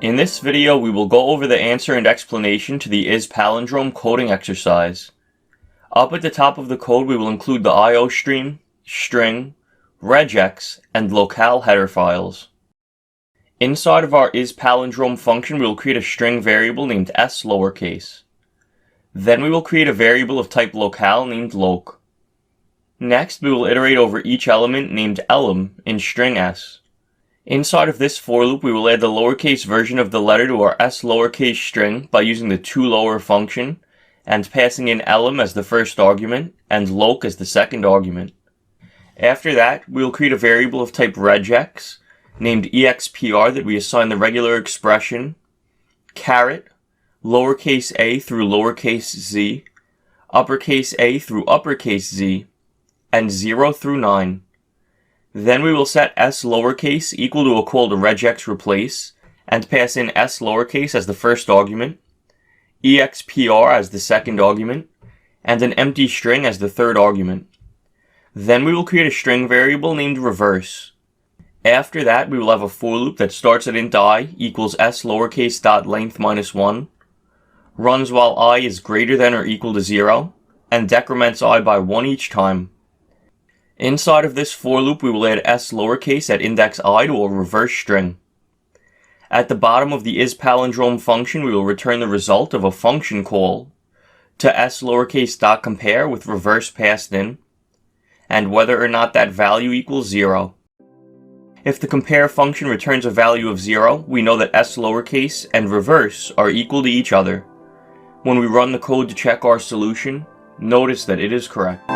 In this video, we will go over the answer and explanation to the is palindrome coding exercise. Up at the top of the code, we will include the IO stream, string, regex, and locale header files. Inside of our is palindrome function, we will create a string variable named s lowercase. Then we will create a variable of type locale named loc. Next, we will iterate over each element named elem in string s. Inside of this for loop, we will add the lowercase version of the letter to our s lowercase string by using the toLower function and passing in elem as the first argument and loc as the second argument. After that, we will create a variable of type regex named expr that we assign the regular expression caret lowercase a through lowercase z, uppercase a through uppercase z, and 0 through 9. Then we will set s lowercase equal to regex replace and pass in s lowercase as the first argument, expr as the second argument, and an empty string as the third argument. Then we will create a string variable named reverse. After that, we will have a for loop that starts at int I equals s lowercase dot length minus 1, runs while I is greater than or equal to 0, and decrements I by 1 each time. Inside of this for loop, we will add s lowercase at index I to a reverse string. At the bottom of the is palindrome function, we will return the result of a function call to s lowercase dot compare with reverse passed in, and whether or not that value equals 0. If the compare function returns a value of 0, we know that s lowercase and reverse are equal to each other. When we run the code to check our solution, notice that it is correct.